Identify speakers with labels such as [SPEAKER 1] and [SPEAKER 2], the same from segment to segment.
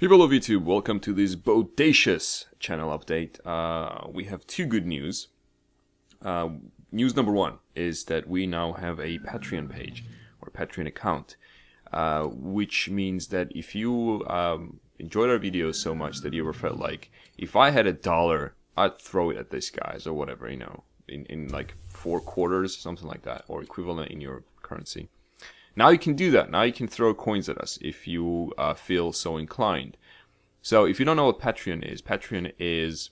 [SPEAKER 1] People of YouTube, welcome to this bodacious channel update. We have two good news. News number one is that we now have a Patreon page or Patreon account, which means that if you enjoyed our videos so much that you ever felt like, if I had $1, I'd throw it at these guys or whatever, you know, in like 4 quarters, something like that, or equivalent in your currency. Now you can do that. Now you can throw coins at us if you feel so inclined. So if you don't know what Patreon is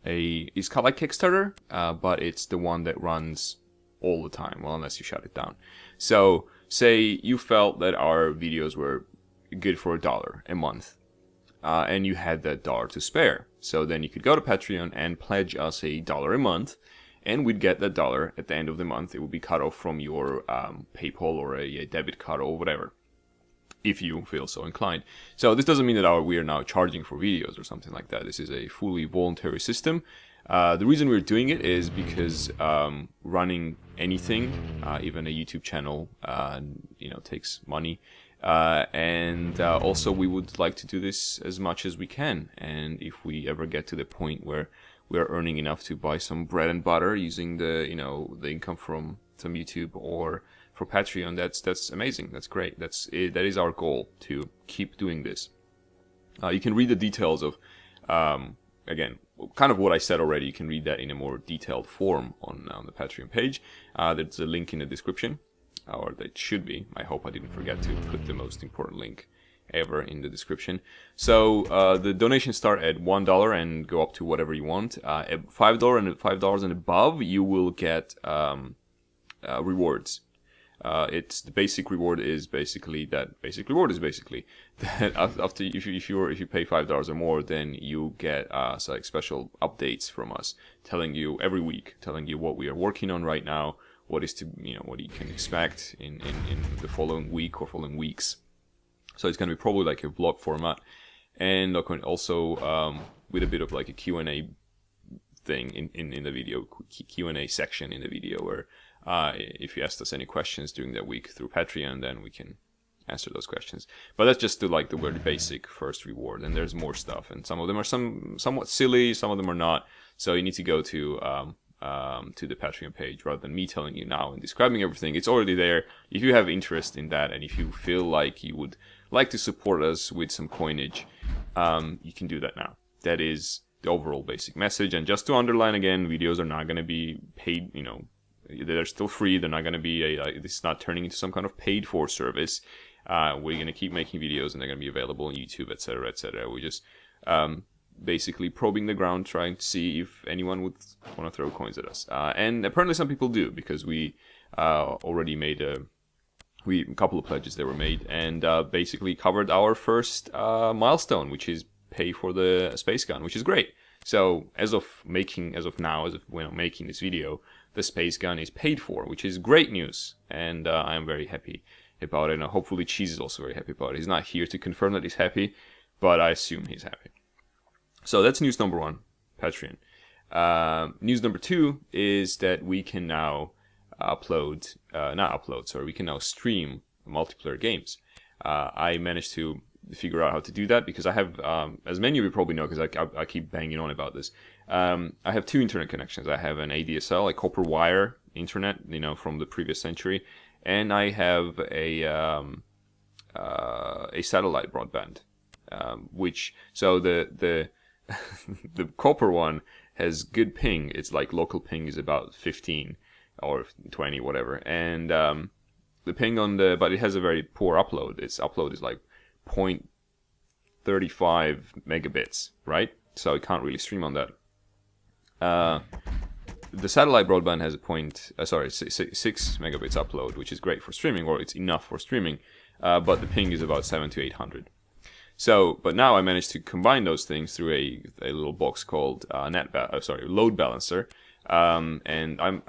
[SPEAKER 1] it's kind of like Kickstarter, but it's the one that runs all the time, well, unless you shut it down. So say you felt that our videos were good for $1 a month, and you had that $1 to spare. So then you could go to Patreon and pledge us $1 a month, and we'd get that $1 at the end of the month. It would be cut off from your PayPal or a debit card or whatever, if you feel so inclined. So this doesn't mean that we are now charging for videos or something like that. This is a fully voluntary system. The reason we're doing it is because running anything, even a YouTube channel, takes money. And also we would like to do this as much as we can. And if we ever get to the point where we are earning enough to buy some bread and butter using the income from YouTube or for Patreon, that's amazing. That's great. That is our goal, to keep doing this. You can read the details of, again, kind of what I said already. You can read that in a more detailed form on the Patreon page. There's a link in the description, or that should be. I hope I didn't forget to put the most important link ever in the description. So the donations start at $1 and go up to whatever you want. At $5 and above, you will get rewards. It's the basic reward is basically that after if you pay $5 or more, then you get like special updates from us, telling you every week, what we are working on right now, what you can expect in the following week or following weeks. So it's going to be probably like a vlog format, and also with a bit of like a Q&A thing in the video, Q&A section in the video, where if you asked us any questions during that week through Patreon, then we can answer those questions. But that's just the very basic first reward, and there's more stuff, and some of them are somewhat silly, some of them are not. So you need to go to the Patreon page rather than me telling you now and describing everything. It's already there. If you have interest in that, and if you feel like you would like to support us with some coinage, you can do that now. That is the overall basic message. And just to underline again, videos are not going to be paid, they're still free. They're not going to be this is not turning into some kind of paid for service. We're going to keep making videos, and they're going to be available on YouTube, etc., etc. We just basically probing the ground, trying to see if anyone would want to throw coins at us. And apparently some people do, because we already made a couple of pledges that were made, and basically covered our first milestone, which is pay for the space gun, which is great. So as of making this video, the space gun is paid for, which is great news, and I am very happy about it. And hopefully Cheese is also very happy about it. He's not here to confirm that he's happy, but I assume he's happy. So that's news number one, Patreon. News number two is that we can now we can now stream multiplayer games. I managed to figure out how to do that because I have, as many of you probably know, because I keep banging on about this, I have 2 internet connections. I have an ADSL, a copper wire internet, from the previous century, and I have a satellite broadband, so the the copper one has good ping. It's like local ping is about 15 or 20, whatever, and the ping but it has a very poor upload. Its upload is like 0.35 megabits, right? So it can't really stream on that. The satellite broadband has a 6 megabits upload, which is great for streaming, or it's enough for streaming, but the ping is about 700 to 800. So, but now I managed to combine those things through a little box called load balancer, and I'm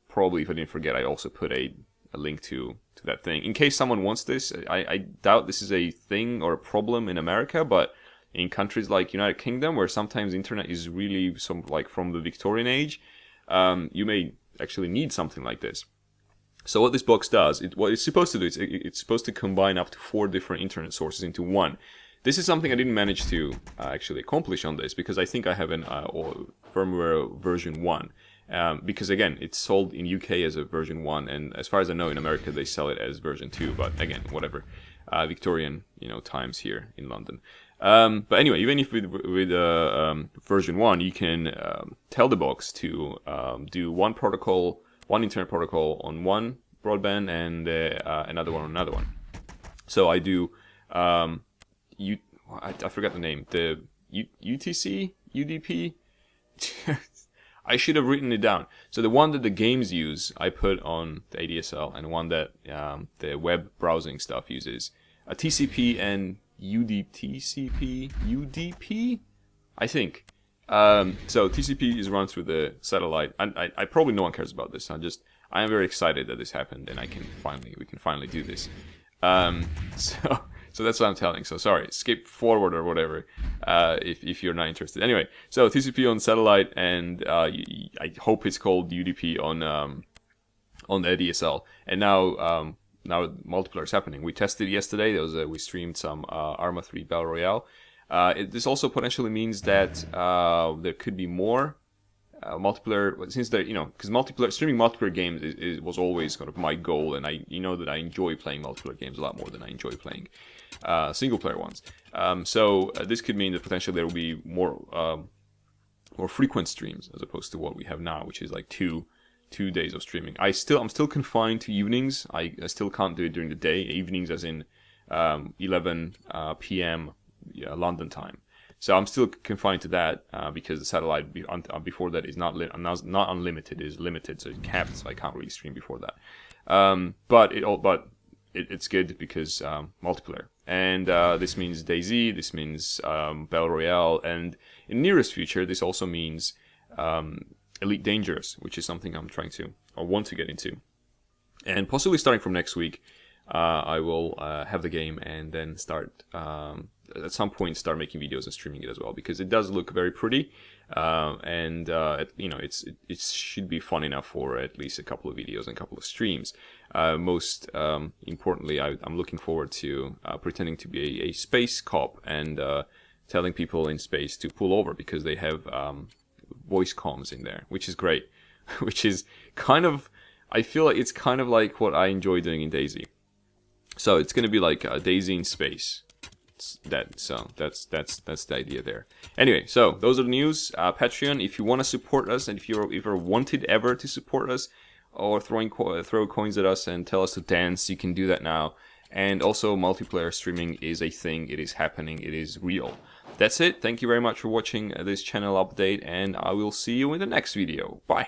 [SPEAKER 1] probably, if I didn't forget, I also put a link to that thing in case someone wants this. I doubt this is a thing or a problem in America, but in countries like United Kingdom, where sometimes internet is really from the Victorian age, you may actually need something like this. So what this box does, what it's supposed to do, it's supposed to combine up to 4 different internet sources into one. This is something I didn't manage to actually accomplish on this, because I think I have an firmware version 1. Because again, it's sold in UK as a version 1, and as far as I know, in America they sell it as version 2. But again, whatever, Victorian, times here in London. But anyway, even if with version 1, you can tell the box to do one internet protocol on one broadband and another one on another one. So I do I forgot the name, the UTC, UDP. I should have written it down. So the one that the games use, I put on the ADSL, and one that the web browsing stuff uses a TCP and UDP, I think. So TCP is run through the satellite. I probably no one cares about this. I am very excited that this happened, and we can finally do this. So that's what I'm telling. So sorry, skip forward or whatever if you're not interested. Anyway, so TCP on satellite, and I hope it's called UDP on the ADSL. And now multiplayer is happening. We tested yesterday. We streamed some Arma 3 Battle Royale. This also potentially means that there could be more multiplayer, since because streaming multiplayer games was always kind of my goal, and I that I enjoy playing multiplayer games a lot more than I enjoy playing single player ones. So this could mean that potentially there will be more frequent streams as opposed to what we have now, which is like two days of streaming. I'm still confined to evenings. I still can't do it during the day. Evenings, as in 11 p.m. London time. So I'm still confined to that because the satellite before that is not unlimited, is limited, so it's capped. So I can't really stream before that. But it's good because multiplayer, and this means DayZ. This means Battle Royale, and in the nearest future, this also means Elite Dangerous, which is something I'm trying to or want to get into, and possibly starting from next week, I will have the game and then start. At some point start making videos and streaming it as well, because it does look very pretty, and it should be fun enough for at least a couple of videos and a couple of streams. Most importantly, I'm looking forward to pretending to be a space cop and telling people in space to pull over because they have voice comms in there, which is great. Which is I feel like it's kind of like what I enjoy doing in DayZ. So it's going to be like DayZ in space. That's the idea there. Anyway, so those are the news. Patreon, if you want to support us, and if you're wanted ever to support us or throw coins at us and tell us to dance, you can do that now. And also, multiplayer streaming is a thing. It is happening. It is real. That's it. Thank you very much for watching this channel update, and I will see you in the next video. Bye.